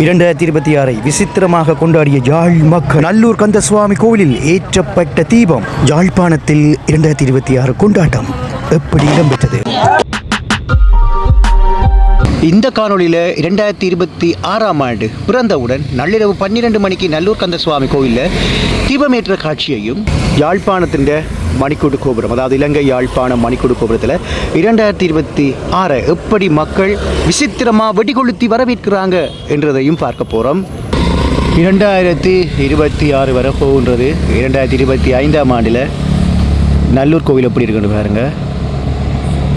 2026 விசித்திரமாக கொண்டாடிய யாழ் மக்கள் நல்லூர் கந்தசுவாமி கோவிலில் ஏற்றப்பட்ட தீபம். யாழ்ப்பாணத்தில் 2026 கொண்டாட்டம் எப்படி இடம்பெற்றது? இந்த காணொலியில் 2026ஆம் ஆண்டு பிறந்தவுடன் நள்ளிரவு 12 மணிக்கு நல்லூர் கந்தசுவாமி கோவிலில் தீபமேற்ற காட்சியையும், யாழ்ப்பாணத்தின் மணிக்கூடு கோபுரம், அதாவது இலங்கை யாழ்ப்பாணம் மணிக்கூடு கோபுரத்தில் 2026 எப்படி மக்கள் விசித்திரமாக வெடிகொளுத்தி வரவேற்கிறாங்க என்றதையும் பார்க்க போகிறோம். 2026 வர போகின்றது. 2025ஆம் ஆண்டில் நல்லூர் கோவில் எப்படி இருக்குன்னு பாருங்கள்.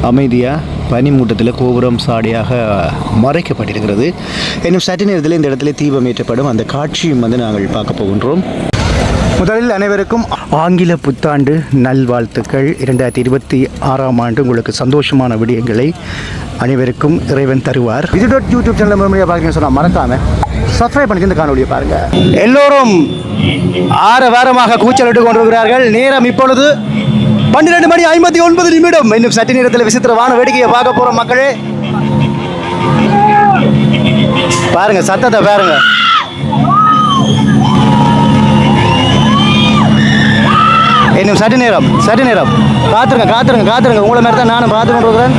அமைதியாக பனிமூட்டத்தில் கோபுரம் சாடியாக மறைக்கப்பட்டிருக்கிறது. இன்னும் சற்று நேரத்தில் இந்த இடத்துல தீபம் ஏற்றப்படும். அந்த காட்சியும் நாங்கள் பார்க்க போகின்றோம். முதலில் அனைவருக்கும் ஆங்கில புத்தாண்டு நல்வாழ்த்துக்கள். 2026ஆம் ஆண்டு உங்களுக்கு சந்தோஷமான விடயங்களை அனைவருக்கும் இறைவன் தருவார். யூடியூப் சேனல் முழுமையாக பார்க்கணும்னு சொன்னால் மறக்காமல் சப்ஸ்கிரைப் பண்ணி இந்த காணொலியை பாருங்கள். எல்லோரும் 6 வாரமாக கூச்சல் விட்டு கொண்டிருக்கிறார்கள். நேரம் இப்பொழுது 12:59. இன்னும் சற்று நேரத்தில் விசித்திரமான வேடிக்கையை பார்க்க போகிற மக்களே. பாருங்க, சத்தத்தை பாருங்க. இன்னும் சற்று நேரம் காத்துருங்க. உங்களை மாதிரி தான் நானும் பார்த்து கொண்டு இருக்கிறேன்.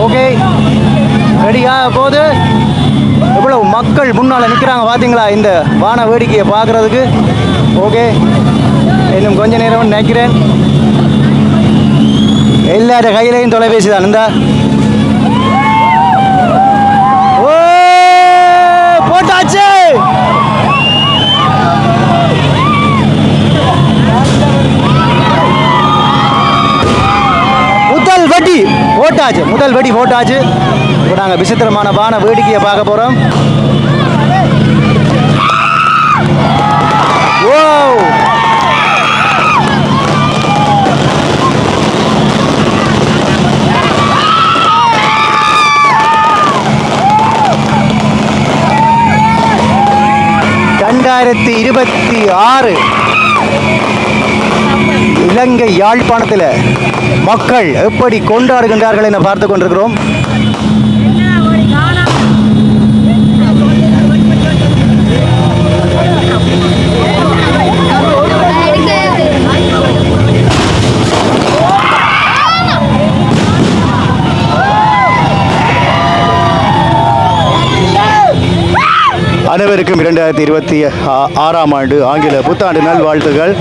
ஓகே ரெடியா போகுது. எவ்வளவு மக்கள் முன்னால் நிற்கிறாங்க பார்த்தீங்களா இந்த வான வேடிக்கையை பார்க்குறதுக்கு. ஓகே, இன்னும் கொஞ்ச நேரம் நினைக்கிறேன். எல்லார கையிலையும் தொலைபேசி தான். இந்த போட்டாச்சு. முதல் வெடி போட்டாச்சு. இப்போ நாங்கள் விசித்திரமான வான வேடிக்கையை பார்க்க போகிறோம். ஓ, இலங்கை யாழ்ப்பாணத்தில் மக்கள் எப்படி கொண்டாடுகின்றார்கள் என பார்த்து கொண்டிருக்கிறோம். அனைவருக்கும் 2026ஆம் ஆண்டு ஆங்கில புத்தாண்டு நல்வாழ்த்துகள்.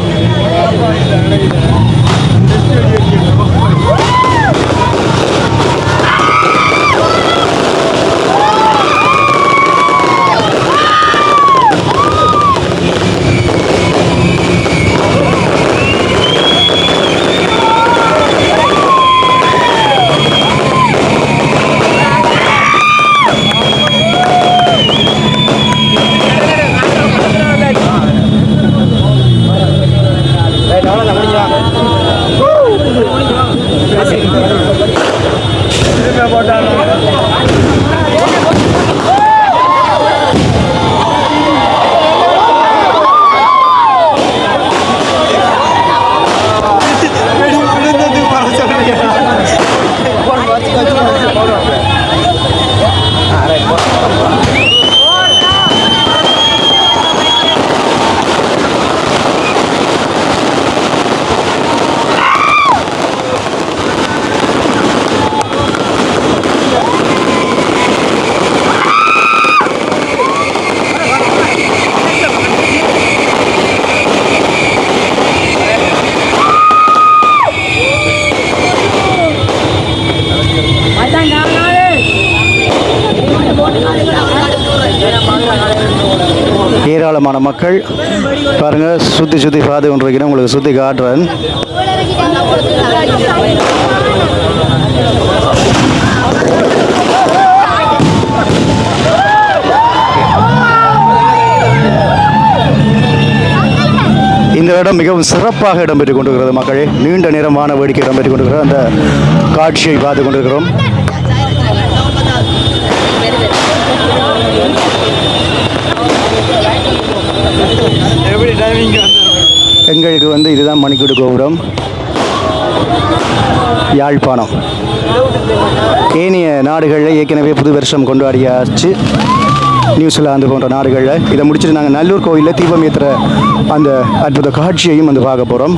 ஏராளமான மக்கள் பாருங்கள், சுற்றி பார்த்து கொண்டிருக்கிறேன். உங்களுக்கு சுற்றி காட்டுறேன். இந்த இடம் மிகவும் சிறப்பாக இடம்பெற்றுக் கொண்டிருக்கிறது மக்களே. நீண்ட நேரமான வேடிக்கை இடம்பெற்றுக் கொண்டிருக்கிற அந்த காட்சியை பார்த்து கொண்டிருக்கிறோம். எங்களுக்கு இதுதான் மணிக்கூடு கோபுரம், யாழ்ப்பாணம். ஏனைய நாடுகளில் ஏற்கனவே புது வருஷம் கொண்டாடியாச்சு. நியூசிலாந்து போன்ற நாடுகளில் இதை முடிச்சுட்டு நாங்கள் நல்லூர் கோயிலில் தீபம் ஏற்றுற அந்த அற்புத காட்சியையும் வந்து பார்க்க போகிறோம்.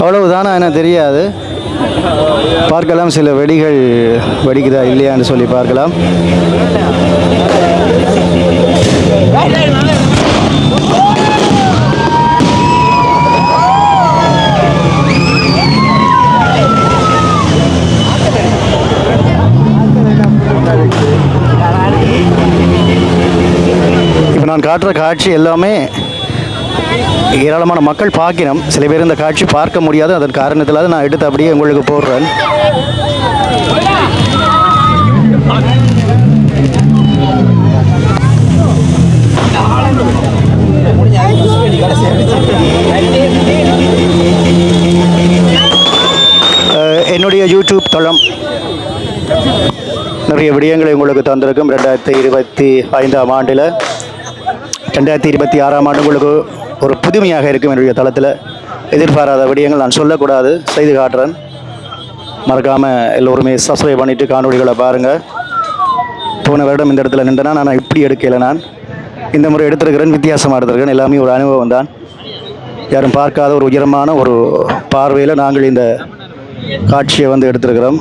அவ்வளவுதானா என்ன தெரியாது. பார்க்கலாம், சில வெடிகள் வெடிக்குதா இல்லையான்னு சொல்லி பார்க்கலாம். இப்போ நான் காட்டுற காட்சி எல்லாமே ஏராளமான மக்கள் பார்க்கணும். சில பேர் இந்த காட்சி பார்க்க முடியாது. அதன் காரணத்தில் நான் எடுத்து அப்படியே உங்களுக்கு போடுறேன். என்னுடைய யூடியூப் தளம் நிறைய விடயங்களை உங்களுக்கு தந்திருக்கும். 2025ஆம் ஆண்டில் 2026ஆம் ஆண்டு உங்களுக்கு ஒரு புதுமையாக இருக்கும். என்னுடைய தளத்தில் எதிர்பாராத விடயங்கள் நான் சொல்லக்கூடாது, செய்து காட்டுறேன். மறக்காமல் எல்லோருமே சப்ஸ்கிரைப் பண்ணிவிட்டு காணொலிகளை பாருங்கள். போன வருடம் இந்த இடத்துல நின்றனா நான் இப்படி எடுக்கலை. நான் இந்த முறை எடுத்திருக்கிறேன், வித்தியாசமாக எடுத்திருக்கிறேன். எல்லாமே ஒரு அனுபவம் தான். யாரும் பார்க்காத ஒரு உயரமான ஒரு பார்வையில் நாங்கள் இந்த காட்சியை வந்து எடுத்திருக்கிறோம்.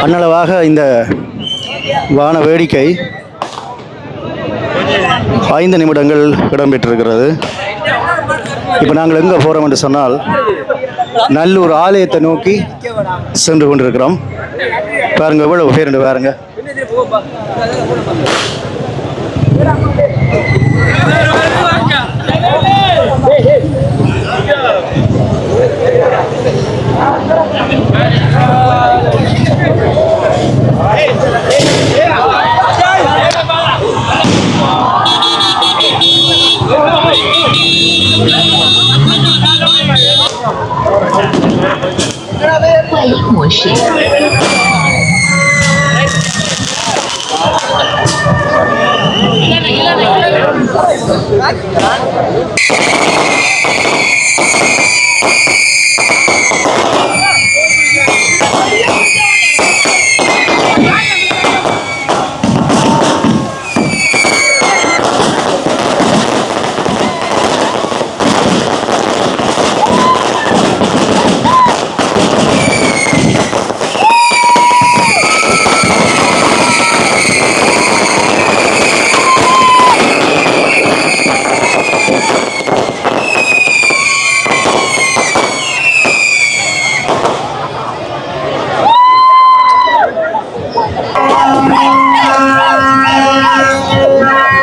அன்னளவாக இந்த வான வேடிக்கை 5 நிமிடங்கள் இடம்பெற்றிருக்கிறது. இப்போ நாங்கள் எங்கே போகிறோம் என்று சொன்னால் நல்லூர் ஆலயத்தை நோக்கி சென்று கொண்டிருக்கிறோம். பாருங்க எவ்வளவு பேர் என்று பாருங்க.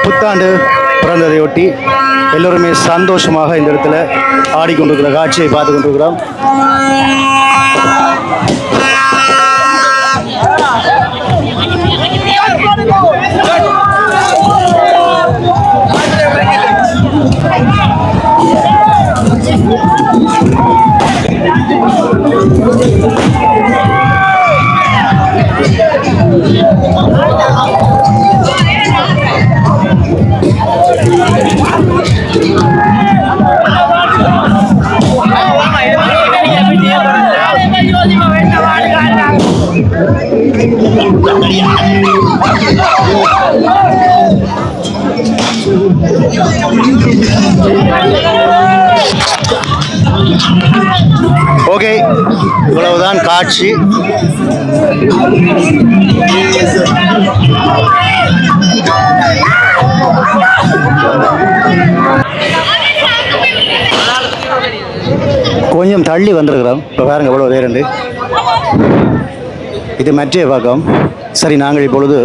புத்தாண்டு பிறந்ததையொட்டி எல்லோருமே சந்தோஷமாக இந்த இடத்துல ஆடிக்கொண்டிருக்கிற காட்சியை பார்த்து கொண்டிருக்கிறோம். ஓகே, இவ்வளவுதான் காட்சி. கொஞ்சம் தள்ளி வந்திருக்கிறோம். இப்போ பாருங்க எவ்வளோ வேறுண்டு. இது மற்ற பாக்கம். சரி, நாங்கள் இப்பொழுது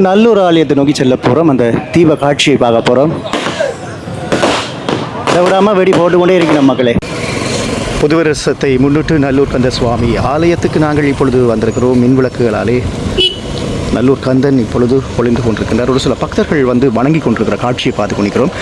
நல்லூர் ஆலயத்தை நோக்கி செல்ல போகிறோம். அந்த தீப காட்சியை பார்க்க போகிறோம். விடாமல் வெடி போட்டுக்கொண்டே இருக்கிறோம் மக்களே. புது வருஷத்தை முன்னிட்டு நல்லூர் கந்த சுவாமி ஆலயத்துக்கு நாங்கள் இப்பொழுது வந்திருக்கிறோம். மின் விளக்குகளாலே நல்லூர் கந்தன் இப்பொழுது ஒளிந்து கொண்டிருக்கின்றார். ஒரு சில பக்தர்கள் வந்து வணங்கி கொண்டிருக்கிற காட்சியை பார்த்து கொண்டிருக்கிறோம்.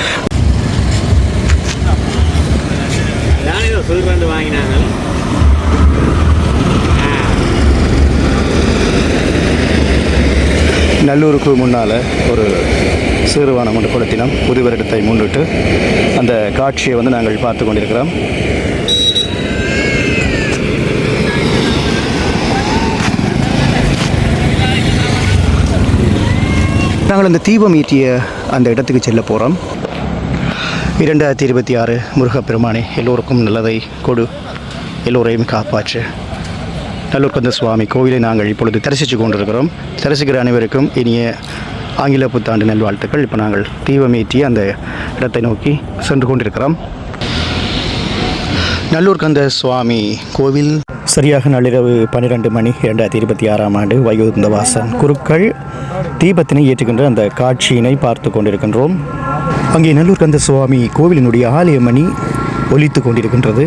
நல்லூருக்கு முன்னால் ஒரு சிறுவானம் ஒன்று கொளுத்தினோம். புது வருடத்தை முன்னிட்டு அந்த காட்சியை வந்து நாங்கள் பார்த்து கொண்டிருக்கிறோம். நாங்கள் அந்த தீபம் ஈட்டிய அந்த இடத்துக்கு செல்ல போகிறோம். 2026 முருகப்பெருமானே எல்லோருக்கும் நல்லதை கொடு, எல்லோரையும் காப்பாற்று. நல்லூர் கந்த சுவாமி கோவிலை நாங்கள் இப்பொழுது தரிசித்து கொண்டிருக்கிறோம். தரிசிக்கிற அனைவருக்கும் இனிய ஆங்கில புத்தாண்டு நல்வாழ்த்துக்கள். இப்போ நாங்கள் தீபமேற்றி அந்த இடத்தை நோக்கி சென்று கொண்டிருக்கிறோம். நல்லூர் கந்த சுவாமி கோவில் சரியாக நள்ளிரவு 12 மணி 2026ஆம் ஆண்டு வைகுந்த வாசன் குருக்கள் தீபத்தினை ஏற்றுகின்ற அந்த காட்சியினை பார்த்து கொண்டிருக்கின்றோம். அங்கே நல்லூர் கந்த சுவாமி கோவிலினுடைய ஆலய மணி ஒலித்து கொண்டிருக்கின்றது.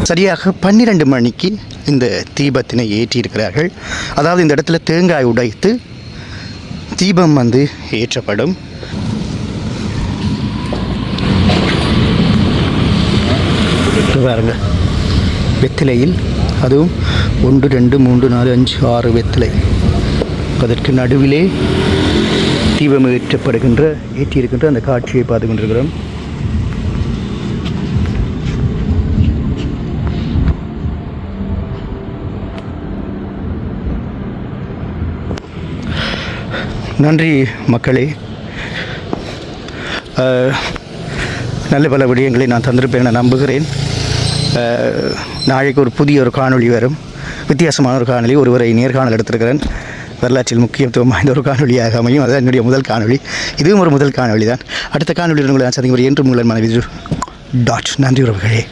சரியாக 12 மணிக்கு இந்த தீபத்தினை ஏற்றியிருக்கிறார்கள். அதாவது இந்த இடத்துல தேங்காய் உடைத்து தீபம் வந்து ஏற்றப்படும். பாருங்க, வெத்திலையில் அதுவும் 1 2 3 4 5 6 வெத்திலை, அதற்கு நடுவிலே தீபம் ஏற்றியிருக்கின்ற அந்த காட்சியை பார்த்து கொண்டிருக்கிறோம். நன்றி மக்களே. நல்ல பல விடயங்களை நான் தந்திருப்பேன் என நம்புகிறேன். நாளைக்கு ஒரு புதிய காணொளி வரும். வித்தியாசமான ஒரு காணொளி, ஒருவரை நேர்காணல் எடுத்திருக்கிறேன். வரலாற்றில் முக்கியத்துவம் வாய்ந்த ஒரு காணொலியாக அமையும். அதுதான் என்னுடைய முதல் காணொளி. இதுவும் ஒரு முதல் காணொளி தான். அடுத்த காணொலியில் உங்களை நான் சந்திக்கும் என்று உங்கள் மனைவி டாட். நன்றி உறவுகளே.